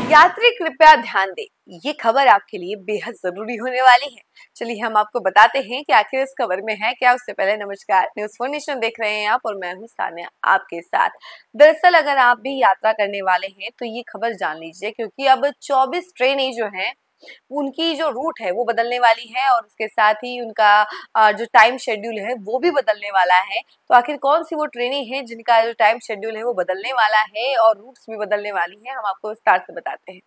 यात्री कृपया ध्यान दें, ये खबर आपके लिए बेहद जरूरी होने वाली है। चलिए हम आपको बताते हैं कि आखिर इस खबर में है क्या। उससे पहले नमस्कार, न्यूज़ 4 नेशन देख रहे हैं आप और मैं हूं सानिया आपके साथ। दरअसल अगर आप भी यात्रा करने वाले हैं तो ये खबर जान लीजिए, क्योंकि अब 24 ट्रेनें जो हैं उनकी जो रूट है वो बदलने वाली है और उसके साथ ही उनका जो टाइम शेड्यूल है वो भी बदलने वाला है। तो आखिर कौन सी वो ट्रेनें हैं जिनका जो टाइम शेड्यूल है वो बदलने वाला है और रूट्स भी बदलने वाली हैं, हम आपको विस्तार से बताते हैं।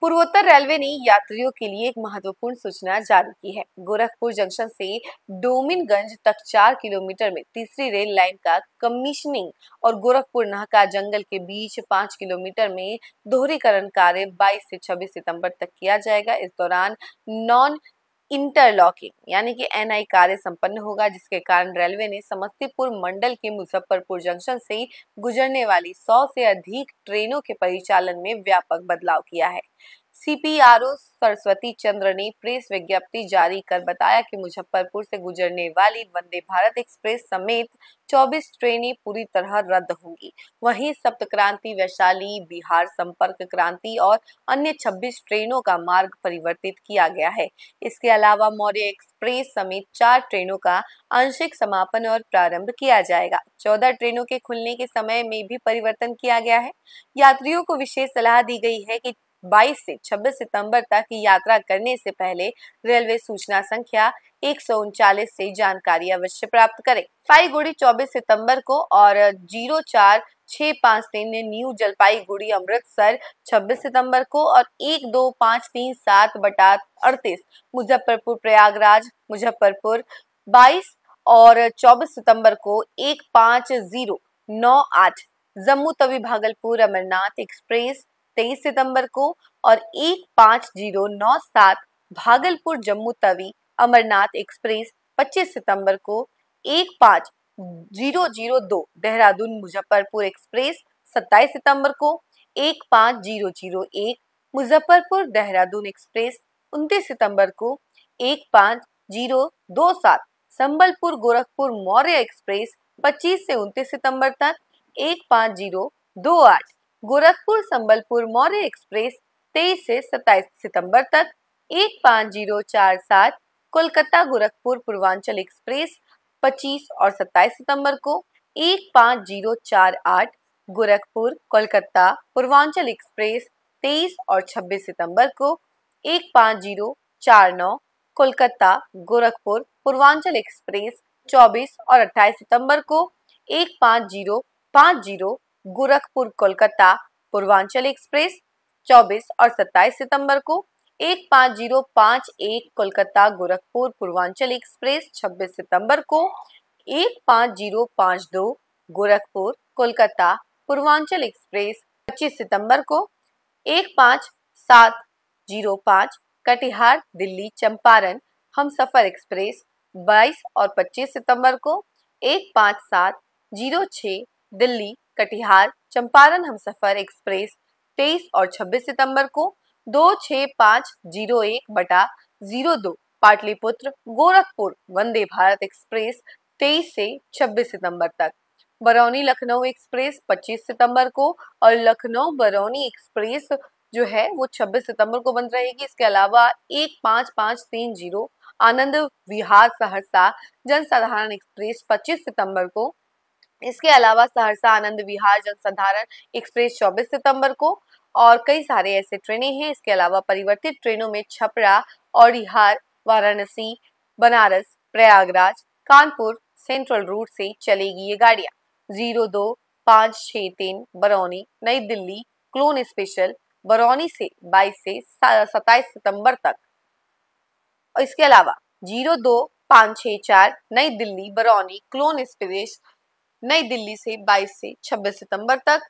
पूर्वोत्तर रेलवे ने यात्रियों के लिए एक महत्वपूर्ण सूचना जारी की है। गोरखपुर जंक्शन से डोमिनगंज तक 4 किलोमीटर में तीसरी रेल लाइन का कमीशनिंग और गोरखपुर नाहका जंगल के बीच 5 किलोमीटर में दोहरीकरण कार्य 22 से 26 सितंबर तक किया जाएगा। इस दौरान नॉन इंटरलॉकिंग यानी कि एनआई कार्य संपन्न होगा, जिसके कारण रेलवे ने समस्तीपुर मंडल के मुजफ्फरपुर जंक्शन से गुजरने वाली 100 से अधिक ट्रेनों के परिचालन में व्यापक बदलाव किया है। सीपीआरओ सरस्वती चंद्र ने प्रेस विज्ञप्ति जारी कर बताया कि मुजफ्फरपुर से गुजरने वाली वंदे भारत एक्सप्रेस समेत 24 ट्रेनें पूरी तरह रद्द होंगी। वहीं सप्त क्रांति, वैशाली बिहार संपर्क क्रांति और अन्य 26 ट्रेनों का मार्ग परिवर्तित किया गया है। इसके अलावा मौर्य एक्सप्रेस समेत 4 ट्रेनों का आंशिक समापन और प्रारंभ किया जाएगा। 14 ट्रेनों के खुलने के समय में भी परिवर्तन किया गया है। यात्रियों को विशेष सलाह दी गई है कि 22 से 26 सितंबर तक की यात्रा करने से पहले रेलवे सूचना संख्या 139 से जानकारी अवश्य प्राप्त करें। जलपाईगुड़ी 24 सितंबर को और 04653 न्यू जलपाईगुड़ी अमृतसर 26 सितंबर को और 12537/38 मुजफ्फरपुर प्रयागराज मुजफ्फरपुर 22 और 24 सितंबर को 15098 जम्मू तवी भागलपुर अमरनाथ एक्सप्रेस 23 सितंबर को और 15097 भागलपुर जम्मू तवी अमरनाथ एक्सप्रेस 25 सितंबर को, 15002 देहरादून मुजफ्फरपुर एक्सप्रेस 27 सितंबर को, 15001 मुजफ्फरपुर देहरादून एक्सप्रेस 29 सितंबर को, 15027 संबलपुर गोरखपुर मौर्य एक्सप्रेस 25 से 29 सितंबर तक, 15028 गोरखपुर संबलपुर मौर्य एक्सप्रेस 23 से 27 सितंबर तक, 15047 कोलकाता गोरखपुर पूर्वांचल एक्सप्रेस 25 और 27 सितंबर को, 15048 गोरखपुर कोलकाता पूर्वांचल एक्सप्रेस 23 और 26 सितंबर को, 15049 कोलकाता गोरखपुर पूर्वांचल एक्सप्रेस 24 और 28 सितंबर को, 15050 गोरखपुर कोलकाता पूर्वांचल एक्सप्रेस 24 और 27 सितंबर को, 15051 कोलकाता गोरखपुर पूर्वांचल एक्सप्रेस 26 सितंबर को, 15052 गोरखपुर कोलकाता पूर्वांचल एक्सप्रेस 25 सितंबर को, 15705 कटिहार दिल्ली चंपारण हमसफर एक्सप्रेस 22 और 25 सितंबर को, 15706 दिल्ली कटिहार चंपारण हमसफर एक्सप्रेस 23 और 26 सितंबर को, 26501/02 पाटलिपुत्र गोरखपुर वंदे भारत एक्सप्रेस 23 से 26 सितंबर तक, बरौनी लखनऊ एक्सप्रेस 25 सितंबर को और लखनऊ बरौनी एक्सप्रेस जो है वो 26 सितंबर को बंद रहेगी। इसके अलावा 15530 आनंद विहार सहरसा जनसाधारण एक्सप्रेस 25 सितंबर को, इसके अलावा सहरसा आनंद विहार जनसाधारण एक्सप्रेस 24 सितंबर को और कई सारे ऐसे ट्रेनें हैं। इसके अलावा परिवर्तित ट्रेनों में छपरा औड़िहार वाराणसी बनारस प्रयागराज कानपुर सेंट्रल रूट से चलेगी ये गाड़ियां। 02563 बरौनी नई दिल्ली क्लोन स्पेशल बरौनी से 22 से 27 सितंबर तक। और इसके अलावा 02564 नई दिल्ली बरौनी क्लोन एक्सप्रेस नई दिल्ली से 22 से 26 सितंबर तक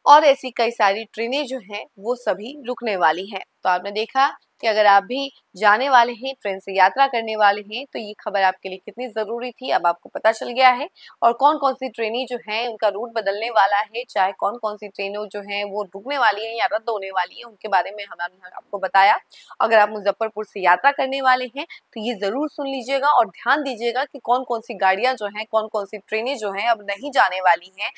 और ऐसी कई सारी ट्रेनें जो हैं वो सभी रुकने वाली हैं। तो आपने देखा कि अगर आप भी जाने वाले हैं, ट्रेन से यात्रा करने वाले हैं, तो ये खबर आपके लिए कितनी जरूरी थी अब आपको पता चल गया है। और कौन कौन सी ट्रेनें जो हैं उनका रूट बदलने वाला है, चाहे कौन कौन सी ट्रेनें जो हैं वो रुकने वाली हैं या रद्द होने वाली है, उनके बारे में हमने आपको बताया। अगर आप मुजफ्फरपुर से यात्रा करने वाले हैं तो ये जरूर सुन लीजिएगा और ध्यान दीजिएगा कि कौन कौन सी गाड़ियां जो हैं, कौन कौन सी ट्रेनें जो हैं अब नहीं जाने वाली हैं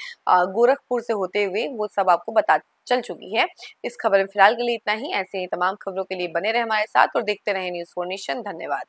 गोरखपुर से होते हुए, वो सब आपको बता चल चुकी है। इस खबर में फिलहाल के लिए इतना ही। ऐसे ही तमाम खबरों के लिए बने रहे हमारे साथ और देखते रहे न्यूज़ 4 नेशन। धन्यवाद।